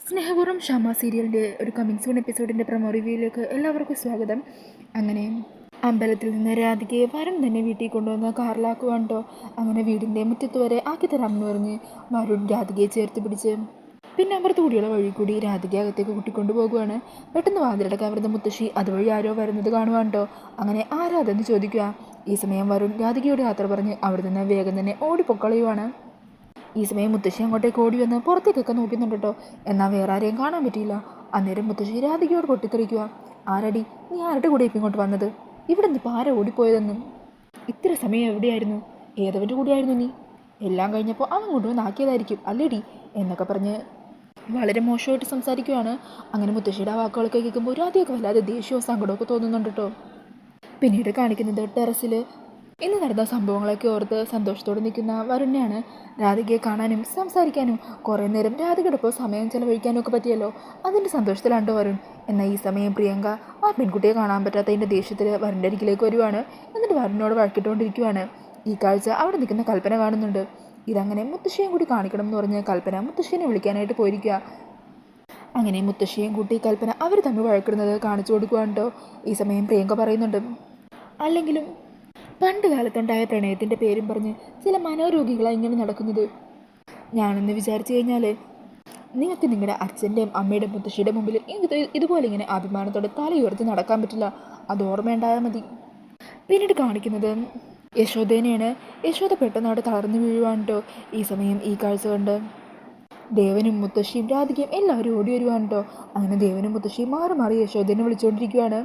സ്നേഹപൂർവ്വം ഷമ സീരിയലിൻ്റെ ഒരു കമ്മിങ് സൂൺ എപ്പിസോഡിൻ്റെ പ്രൊമോ റിവ്യൂയിലേക്ക് എല്ലാവർക്കും സ്വാഗതം. അങ്ങനെ അമ്പലത്തിൽ നിന്ന് രാധികയെ വരുൺ തന്നെ വീട്ടിൽ കൊണ്ടുവന്ന് കാറിലാക്കുവാൻ കേട്ടോ. അങ്ങനെ വീടിൻ്റെ മുറ്റത്ത് വരെ ആക്കി തരാമെന്ന് പറഞ്ഞ് വരുൺ രാധികയെ ചേർത്ത് പിടിച്ച് പിന്നെ അപ്പുറത്ത് കൂടിയുള്ള വഴി കൂടി രാധികയെ അകത്തേക്ക് കൂട്ടിക്കൊണ്ടു പോകുവാണ്. പെട്ടെന്ന് വാതിലടക്കാൻ വരുന്ന മുത്തശ്ശി അതുവഴി ആരോ വരുന്നത് കാണുവാൻ കേട്ടോ. അങ്ങനെ ആരാതെന്ന് ചോദിക്കുക. ഈ സമയം വരുൺ രാധികയോട് യാത്ര പറഞ്ഞ് അവിടെ നിന്ന് വേഗം തന്നെ ഓടിപ്പൊക്കളയുവാണ്. ഈ സമയം മുത്തശ്ശി അങ്ങോട്ടേക്ക് ഓടി വന്ന് പുറത്തേക്കൊക്കെ നോക്കുന്നുണ്ട് കേട്ടോ. എന്നാൽ വേറെ ആരെയും കാണാൻ പറ്റിയില്ല. അന്നേരം മുത്തശ്ശി രാധികയോട് പൊട്ടിത്തെറിക്കുക. ആരടി, നീ ആരുടെ കൂടെ ഇപ്പം ഇങ്ങോട്ട് വന്നത്? ഇവിടെ നിന്ന് ഇപ്പോൾ ആരാ ഓടിപ്പോയതെന്നും ഇത്ര സമയം എവിടെയായിരുന്നു? ഏതവൻ്റെ കൂടെയായിരുന്നു നീ? എല്ലാം കഴിഞ്ഞപ്പോൾ അവൻ കൊണ്ടുവന്ന് ആക്കിയതായിരിക്കും അല്ലേടി എന്നൊക്കെ പറഞ്ഞ് വളരെ മോശമായിട്ട് സംസാരിക്കുകയാണ്. അങ്ങനെ മുത്തശ്ശിയുടെ ആ വാക്കുകളൊക്കെ കേൾക്കുമ്പോൾ രാധികയൊക്കെ വല്ലാതെ ദേഷ്യവും സങ്കടമൊക്കെ തോന്നുന്നുണ്ട് കേട്ടോ. പിന്നീട് കാണിക്കുന്നത് ടെറസിൽ ഇന്ന് നടന്ന സംഭവങ്ങളൊക്കെ ഓർത്ത് സന്തോഷത്തോടെ നിൽക്കുന്ന വരുണിനെയാണ്. രാധികയെ കാണാനും സംസാരിക്കാനും കുറേ നേരം രാധികയോടൊപ്പം സമയം ചെലവഴിക്കാനും ഒക്കെ പറ്റിയല്ലോ. അതിൻ്റെ സന്തോഷത്തിലാണ്ടോ വരുൺ. എന്നാൽ ഈ സമയം പ്രിയങ്ക ആ പെൺകുട്ടിയെ കാണാൻ പറ്റാത്തതിൻ്റെ ദേഷ്യത്തിൽ വരുണിൻ്റെ അരികിലേക്ക് വരുവാണ്. എന്നിട്ട് വരുണിനോട് വഴക്കിട്ടുകൊണ്ടിരിക്കുവാണ്. ഈ കാഴ്ച അവിടെ നിൽക്കുന്ന കൽപ്പന കാണുന്നുണ്ട്. ഇതങ്ങനെ മുത്തശ്ശിയും കൂടി കാണിക്കണം എന്ന് പറഞ്ഞ് കൽപ്പന മുത്തശ്ശിനെ വിളിക്കാനായിട്ട് പോയിരിക്കുക. അങ്ങനെ മുത്തശ്ശിയും കൂട്ടി കൽപ്പന അവർ തമ്മിൽ വഴക്കിടുന്നത് കാണിച്ചു കൊടുക്കുവാണ് കേട്ടോ. ഈ സമയം പ്രിയങ്ക പറയുന്നുണ്ട്, അല്ലെങ്കിലും പണ്ട് കാലത്തുണ്ടായ പ്രണയത്തിൻ്റെ പേരും പറഞ്ഞ് ചില മനോരോഗികളാണ് ഇങ്ങനെ നടക്കുന്നത്. ഞാനെന്ന് വിചാരിച്ചു കഴിഞ്ഞാൽ നിങ്ങൾക്ക് നിങ്ങളുടെ അച്ഛൻ്റെയും അമ്മയുടെയും മുത്തശ്ശിയുടെ മുമ്പിൽ ഇതുപോലെ ഇങ്ങനെ അഭിമാനത്തോടെ തലയുയർത്തി നടക്കാൻ പറ്റില്ല. അത് ഓർമ്മയുണ്ടായാൽ മതി. പിന്നീട് കാണിക്കുന്നത് യശോദേനെയാണ്. യശോദ പെട്ടെന്ന് അവിടെ തളർന്നു വീഴുവാണ് കേട്ടോ. ഈ സമയം ഈ കാഴ്ച കണ്ട് ദേവനും മുത്തശ്ശിയും രാധികയും എല്ലാവരും ഓടി വരുവാണ് കേട്ടോ. അങ്ങനെ ദേവനും മുത്തശ്ശിയും മാറി മാറി യശോദേനെ വിളിച്ചുകൊണ്ടിരിക്കുകയാണ്.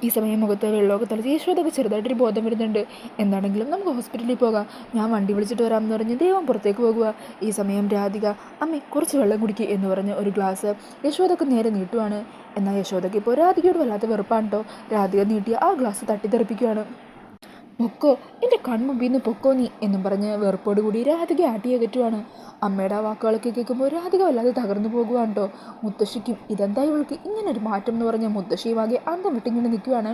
ഈ സമയം മുഖത്ത് വെള്ളമൊക്കെ തളിച്ച് യശോദൊക്കെ ചെറുതായിട്ടൊരു ബോധം വരുന്നുണ്ട്. എന്താണെങ്കിലും നമുക്ക് ഹോസ്പിറ്റലിൽ പോകാം, ഞാൻ വണ്ടി വിളിച്ചിട്ട് വരാമെന്ന് പറഞ്ഞ് ദേവൻ പുറത്തേക്ക് പോകുക. ഈ സമയം രാധിക അമ്മേ കുറച്ച് വെള്ളം കുടിക്കുക എന്ന് പറഞ്ഞ് ഒരു ഗ്ലാസ് യശോദക്ക് നേരെ നീട്ടുവാണ്. എന്നാൽ യശോദയ്ക്ക് ഇപ്പോൾ രാധികയോട് വല്ലാത്ത വെറുപ്പാണ് കേട്ടോ. രാധിക നീട്ടിയ ആ ഗ്ലാസ് തട്ടിത്തെറിപ്പിക്കുകയാണ്. പൊക്കോ, എൻ്റെ കൺമുമ്പിൽ നിന്ന് പൊക്കോ നീ എന്നും പറഞ്ഞ് വെറുപ്പോട് കൂടി രാധിക ആട്ടിയകറ്റുവാണ്. അമ്മയുടെ ആ വാക്കുകളൊക്കെ കേൾക്കുമ്പോൾ രാധിക വല്ലാതെ തകർന്നു പോകുവാണ് കേട്ടോ. മുത്തശ്ശിക്കും ഇതെന്താ ഇവൾക്ക് ഇങ്ങനൊരു മാറ്റം എന്ന് പറഞ്ഞ് മുത്തശ്ശിയുമാകെ അന്തം വിട്ടിങ്ങനെ നിൽക്കുവാണ്.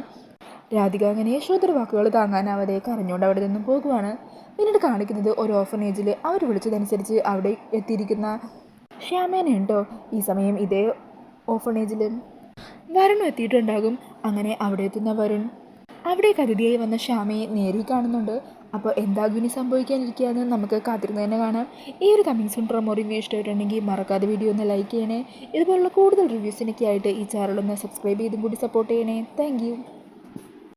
രാധിക അങ്ങനെ യശോദര വാക്കുകൾ താങ്ങാനാവാതെ കരഞ്ഞുകൊണ്ട് അവിടെ നിന്നും പോകുവാണ്. പിന്നീട് കാണിക്കുന്നത് ഒരു ഓർഫനേജിൽ അവർ വിളിച്ചതനുസരിച്ച് അവിടെ എത്തിയിരിക്കുന്ന ശ്യാമേന ഉണ്ടോ. ഈ സമയം ഇതേ ഓർഫനേജിൽ വരുണും എത്തിയിട്ടുണ്ടാകും. അങ്ങനെ അവിടെ എത്തുന്ന വരുൺ അവിടേക്ക് അതിഥിയായി വന്ന ശ്യാമയെ നേരിൽ കാണുന്നുണ്ട്. അപ്പോൾ എന്താകും ഇനി സംഭവിക്കാനിരിക്കുകയെന്ന് നമുക്ക് കാത്തിരുന്ന് തന്നെ കാണാം. ഈ ഒരു കമ്മിങ് സൂൺ പ്രൊമോ റിവ്യൂ ഇഷ്ടമായിട്ടുണ്ടെങ്കിൽ മറക്കാതെ വീഡിയോ ഒന്ന് ലൈക്ക് ചെയ്യണേ. ഇതുപോലുള്ള കൂടുതൽ റിവ്യൂസിനൊക്കെ ആയിട്ട് ഈ ചാനൽ ഒന്ന് സബ്സ്ക്രൈബ് ചെയ്തും കൂടി സപ്പോർട്ട് ചെയ്യണേ. താങ്ക്